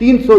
300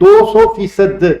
200%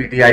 PTI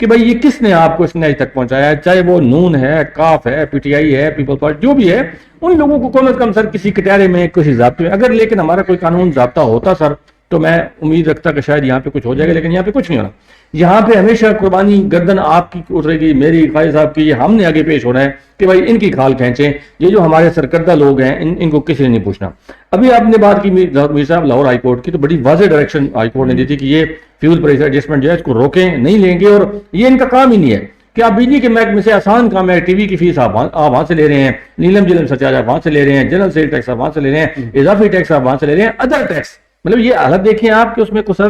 کہ بھائی یہ کس نے آپ کو اس نیچ تک پہنچایا ہے، چاہے وہ نون ہے، کاف ہے، پی ٹی آئی ہے، پیپل پارٹی جو بھی ہے، ان لوگوں کو کم از کم سر کسی کٹہرے میں کسی ضابطے میں اگر لیکن ہمارا کوئی قانون ضابطہ ہوتا سر تو میں امید رکھتا کہ شاید یہاں پہ کچھ ہو جائے گا، لیکن یہاں پہ کچھ نہیں ہونا. یہاں پہ ہمیشہ قربانی گردن آپ کی اٹھے گی، میری قائد صاحب کی، ہم نے آگے پیش ہونا ہے کہ بھائی ان کی کھال کھینچیں. یہ جو ہمارے سرکردہ لوگ ہیں ان کو کسی نے نہیں پوچھنا. ابھی آپ نے بات کی میر صاحب لاہور ہائی کورٹ کی، تو بڑی واضح ڈائریکشن ہائی کورٹ نے دی تھی کہ یہ فیول پرائس ایڈجسٹمنٹ جو ہے اس کو روکیں، نہیں لیں گے، اور یہ ان کا کام ہی نہیں ہے کہ آپ بجلی کے محکمے سے آسان کام ہے، ٹی وی کی فیس آپ وہاں سے لے رہے ہیں، نیلم جلم سرچارج آپ وہاں سے لے رہے ہیں، جنرل سیل ٹیکس آپ وہاں سے لے رہے ہیں، اضافی ٹیکس آپ وہاں سے لے رہے ہیں، ادر ٹیکس. مطلب یہ حالت دیکھیں آپ کہ اس میں کچھ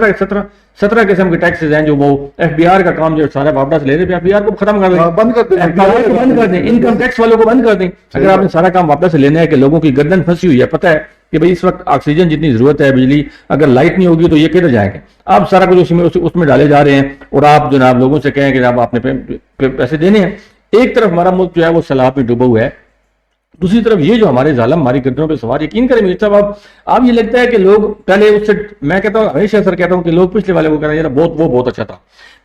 17 قسم کے ٹیکسز ہیں جو وہ ایف بی آر کا کام جو سارا واپس لے رہے ہیں، ایف بی آر کو ختم کر دیں، بند کر دیں، انکم ٹیکس والوں کو بند کر دیں. اگر آپ نے سارا کام واپس لینا ہے کہ لوگوں کی گردن پھنسی ہوئی ہے، پتہ ہے کہ بھئی اس وقت آکسیجن جتنی ضرورت ہے بجلی، اگر لائٹ نہیں ہوگی تو یہ کدھر جائیں گے. آپ سارا کچھ اس میں ڈالے جا رہے ہیں، اور آپ جناب لوگوں سے کہیں کہ جناب آپ نے پیسے دینے ہیں. ایک طرف ہمارا ملک جو ہے وہ سیلاب میں ڈوبا ہوا ہے، دوسری طرف یہ جو ہمارے ظالم ہماری گردنوں پہ سوار. یقین کریں میر صاحب آپ یہ لگتا ہے کہ لوگ پہلے اس سے، میں کہتا ہوں ہمیشہ سر کہتا ہوں کہ لوگ پچھلے والے کو کہنا یار وہ بہت اچھا تھا.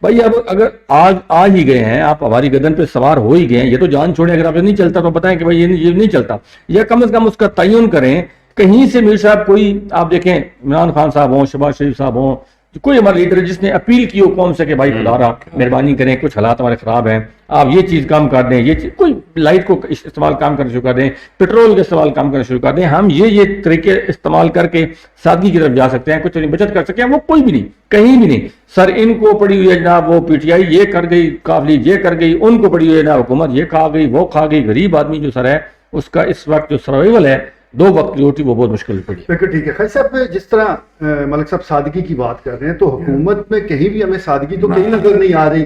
بھائی اب اگر آج آ ہی گئے ہیں، آپ ہماری گردن پہ سوار ہو ہی گئے ہیں، یہ تو جان چھوڑیں، اگر آپ نہیں چلتا تو بتائیں کہ بھائی یہ نہیں چلتا، یا کم از کم اس کا تعین کریں. کہیں سے میر صاحب کوئی آپ دیکھیں عمران خان صاحب ہوں، شہباز شریف صاحب ہوں، کوئی ہمارا لیڈر جس نے اپیل کی ہو قوم سے کہ بھائی خدا را مہربانی کریں، کچھ حالات ہمارے خراب ہیں، آپ یہ چیز کام کر دیں، یہ چیز کوئی لائٹ کو استعمال کام کرنا شروع کر دیں، پیٹرول کا استعمال کام کرنا شروع کر دیں، ہم یہ طریقے استعمال کر کے سادگی کی طرف جا سکتے ہیں، کچھ بچت کر سکتے ہیں. وہ کوئی بھی نہیں، کہیں بھی نہیں. سر ان کو پڑی ہوئی ہے جناب وہ پی ٹی آئی یہ کر گئی، قاف لیگ یہ کر گئی، ان کو پڑی ہوئی ہے جناب حکومت یہ کھا گئی وہ کھا گئی. غریب آدمی جو سر ہے اس کا اس وقت جو سروائیول ہے، 2 وقت کی روٹی وہ بہت مشکل پڑی. بالکل ٹھیک ہے. خیر صاحب جس طرح ملک صاحب سادگی کی بات کر رہے ہیں، تو حکومت میں کہیں بھی ہمیں سادگی تو کہیں نظر نہیں آ رہی.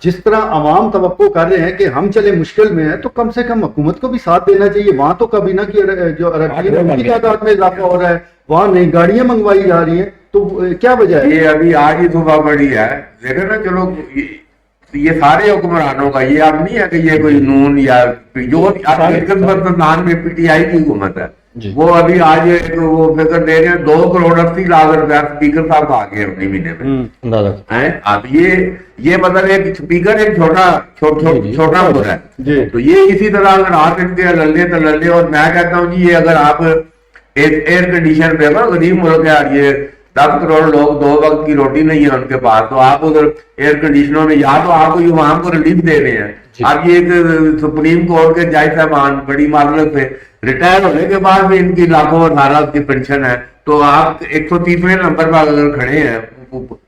جس طرح عوام توقع کر رہے ہیں کہ ہم چلے مشکل میں ہیں، تو کم سے کم حکومت کو بھی ساتھ دینا چاہیے. وہاں تو کبھی نہ کہ جو اراکین کی تعداد میں اضافہ ہو رہا ہے، وہاں نئی گاڑیاں منگوائی جا رہی ہیں، تو کیا وجہ ہے؟ یہ ابھی آج ہی صبح بڑی ہے دیکھیں نا. چلو یہ سارے حکمرانوں کا یہ اب نہیں ہے کہ یہ کوئی نون یا جو پاکستان میں پی ٹی آئی کی حکومت ہے، وہ ابھی آج وہ فکر دے رہے ہیں 2 کروڑ 80 لاکھ روپیہ اسپیکر صاحب آ گئے اپنے مہینے میں. اب یہ مطلب ایک اسپیکر ایک چھوٹا ہو ہے، تو یہ اسی طرح اگر آ سکتے ہیں للے تو للے. اور میں کہتا ہوں جی یہ اگر آپ ایئر کنڈیشن پہ غریب ملک ہے اور یہ 10 کروڑ لوگ 2 وقت کی روٹی نہیں ہے ان کے پاس، تو آپ ادھر ایئر کنڈیشنوں میں یا تو آپ کو عوام کو ریلیف دے رہے ہیں. اب یہ ایک سپریم کورٹ کے جج صاحبان بڑی معذرت سے ریٹائر ہونے کے بعد بھی ان کی لاکھوں 18 کی پینشن ہے، تو آپ 130ویں نمبر پر اگر کھڑے ہیں.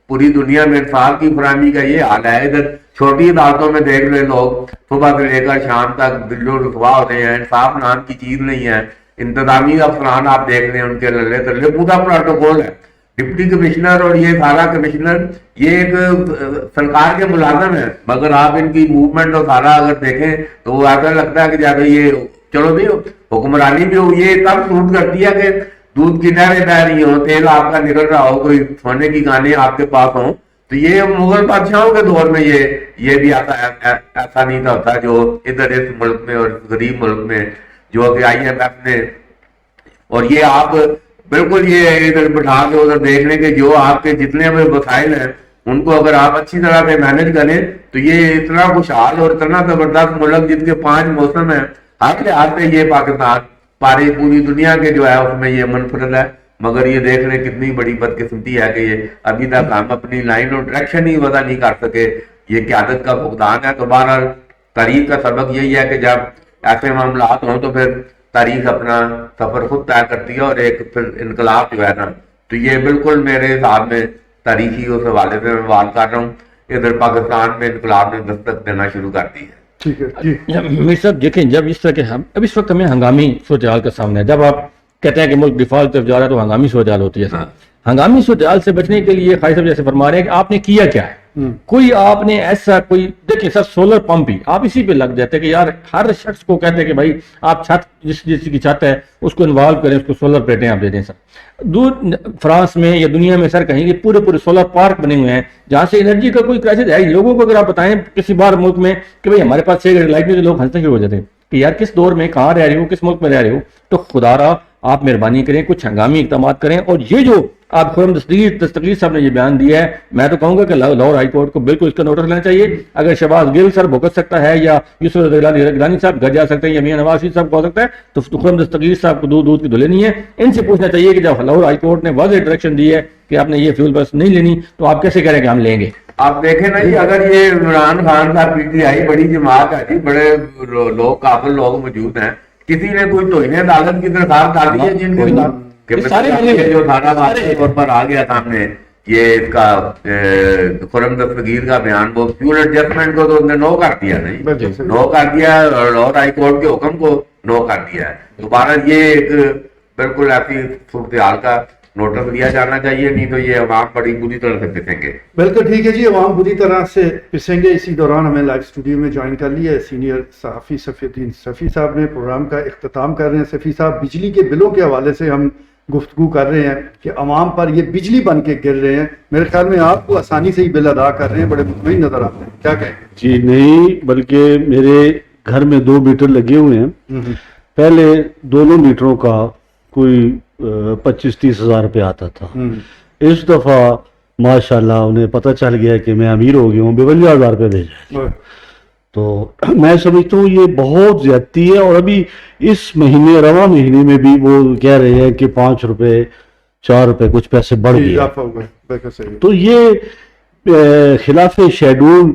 پوری دنیا میں انصاف کی فراہمی کا یہ حال ہے. ادھر چھوٹی عدالتوں میں دیکھ لیں لوگ صبح سے لے کر شام تک دل و رسوا ہوتے ہیں، انصاف نام کی چیز نہیں ہے. انتظامی افسران آپ دیکھ لیں ان کے للے تلے پورا پروٹوکول ہے. ڈپٹی کمشنر اور یہ سارا کمشنر یہ ایک سرکار کے ملازم ہیں، مگر آپ ان کی موومنٹ اور سارا اگر دیکھیں تو وہ ایسا لگتا ہے کہ جب یہ چلو بھی حکمرانی بھی ہو، یہ تب سوٹ کرتی ہے کہ دودھ کی نہریں بہ رہی ہوں، تیل آپ کا نکل رہا ہو، کوئی سونے کی گانے آپ کے پاس ہوں. تو یہ مغل بادشاہوں کے دور میں یہ بھی ایسا نہیں تھا ہوتا جو ادھر اس ملک میں اور غریب ملک میں جو کہ آئی ایم ایف نے. اور یہ آپ بالکل یہ ادھر بٹھا کے ادھر دیکھ لیں کہ جو آپ کے جتنے بھی وسائل ہیں ان کو اگر آپ اچھی طرح سے مینج کریں تو یہ اتنا خوشحال اور اتنا زبردست ملک جن کے 5 موسم ہیں، ہر لحاظ سے یہ پاکستان پوری دنیا کے جو ہے اس میں یہ منفرد ہے. مگر یہ دیکھ لیں کتنی بڑی بدقسمتی ہے کہ یہ ابھی تک ہم اپنی لائن اور ڈائریکشن ہی وضع نہیں کر سکے. یہ قیادت کا فقدان ہے. تو بہرحال تاریخ کا سبق یہی ہے کہ جب ایسے معاملات ہوں تو پھر تاریخ اپنا سفر خود طے کرتی ہے، اور ایک پھر انقلاب جو ہے نا، تو یہ بالکل میرے حساب میں تاریخی اس حوالے سے میں بات کر رہا ہوں، ادھر پاکستان میں انقلاب نے دستک دینا شروع کر دی ہے. ٹھیک ہے جی میر صاحب دیکھیں جب اس طرح کے اب اس وقت ہمیں ہنگامی صورتحال کا سامنا ہے. جب آپ کہتے ہیں کہ ملک ڈیفالٹ طرف جا رہا ہے تو ہنگامی صورتحال ہوتی ہے. ہنگامی صورتحال سے بچنے کے لیے خواجہ صاحب جیسے فرما رہے ہیں کہ آپ نے کیا کیا ہے. کوئی آپ نے ایسا کوئی دیکھیں سر سولر پمپ ہی آپ اسی پہ لگ جاتے ہیں کہ یار ہر شخص کو کہتے ہیں کہ بھائی آپ چھت جس کی چھت ہے اس کو انوالو کریں، اس کو سولر پلیٹیں آپ دے دیں. سر دور فرانس میں یا دنیا میں سر کہیں پورے سولر پارک بنے ہوئے ہیں جہاں سے انرجی کا کوئی کرائسس ہے. لوگوں کو اگر آپ بتائیں کسی بار ملک میں کہ بھائی ہمارے پاس 6 گھنٹے لائٹ نہیں، لوگ ہنسنے شروع ہو جاتے ہیں کہ یار کس دور میں کہاں رہ رہے ہو، کس ملک میں رہ رہے ہو. تو خدا را آپ مہربانی کریں، کچھ ہنگامی اقدامات کریں. اور یہ جو آپ خرم دستگیر صاحب نے یہ بیان دیا ہے، میں تو کہوں گا کہ لاہور ہائی کورٹ کو بالکل اس کا نوٹس لینا چاہیے. اگر شہباز گل سر بھگت سکتا ہے یا یوسف گیلانی صاحب گھر جا سکتے ہیں یا میاں نواز شریف صاحب کو ہو سکتا ہے تو خرم دستگیر صاحب کو دودھ کی دھلے نہیں ہے. ان سے پوچھنا چاہیے کہ جب لاہور ہائی کورٹ نے واضح ڈائریکشن دی ہے کہ آپ نے یہ فیول بس نہیں لینی تو آپ کیسے کہہ رہے ہیں کہ ہم لیں گے؟ آپ دیکھیں نا جی، اگر یہ عمران خان صاحب پی ٹی آئی بڑی جماعت ہے جی، بڑے لوگ قابل لوگ موجود ہیں، کسی نے کوئی توہین عدالت کی درخواست ڈالی ہے جن کے سارے جو تھانہ طور پر آ گیا سامنے یہ اس کا خرم دستگیر کا بیان، وہ فیول ایڈجسٹمنٹ کو تو انہوں نے نو کر دیا نہیں، نو کر دیا، لاہور ہائی کورٹ کے حکم کو نو کر دیا ہے. دوبارہ یہ ایک بالکل ایسی صورتحال کا نوٹس دیا جانا چاہیے، نہیں تو یہ عوام بڑی بری طرح سے پسیں گے. بالکل ٹھیک ہے جی، عوام بری طرح سے پسیں گے. اسی دوران ہمیں لائیو اسٹوڈیو میں جوائن کر لیا ہے سینئر صحافی صفی الدین صفی صاحب نے. پروگرام کا اختتام کر رہے ہیں. صفی صاحب، بجلی کے بلوں کے حوالے سے ہم گفتگو کر رہے ہیں کہ عوام پر یہ بجلی بن کے گر رہے ہیں. میرے خیال میں آپ کو آسانی سے ہی بل ادا کر رہے ہیں، بڑے مطمئن نظر آتے ہیں، کیا کہیں؟ جی نہیں، بلکہ میرے گھر میں 2 میٹر لگے ہوئے ہیں. پہلے دونوں میٹروں کا کوئی 25-30 ہزار روپے آتا تھا. اس دفعہ ماشاءاللہ انہیں پتہ چل گیا کہ میں امیر ہو گیا ہوں، 52 ہزار روپے بھیجا. تو میں سمجھتا ہوں یہ بہت زیادتی ہے. اور ابھی اس مہینے، رواں مہینے میں بھی وہ کہہ رہے ہیں کہ 5 روپے 4 روپے کچھ پیسے بڑھ گئے. تو یہ خلاف شیڈول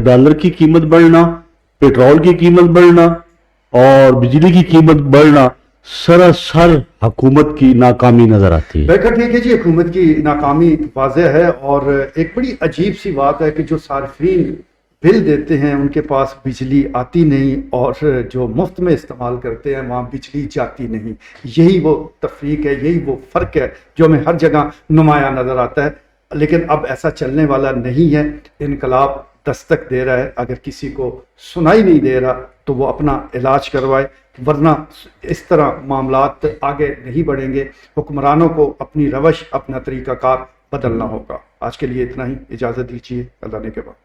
ڈالر کی قیمت بڑھنا، پیٹرول کی قیمت بڑھنا اور بجلی کی قیمت بڑھنا سراسر حکومت کی ناکامی نظر آتی ہے. بالکل ٹھیک ہے جی، حکومت کی ناکامی واضح ہے. اور ایک بڑی عجیب سی بات ہے کہ جو صارفین بل دیتے ہیں ان کے پاس بجلی آتی نہیں، اور جو مفت میں استعمال کرتے ہیں وہاں بجلی جاتی نہیں. یہی وہ تفریق ہے، یہی وہ فرق ہے جو ہمیں ہر جگہ نمایاں نظر آتا ہے. لیکن اب ایسا چلنے والا نہیں ہے. انقلاب دستک دے رہا ہے. اگر کسی کو سنائی نہیں دے رہا تو وہ اپنا علاج کروائے، ورنہ اس طرح معاملات آگے نہیں بڑھیں گے. حکمرانوں کو اپنی روش، اپنا طریقہ کار بدلنا ہوگا. آج کے لیے اتنا ہی، اجازت دیجیے، اللہ نے کے بعد.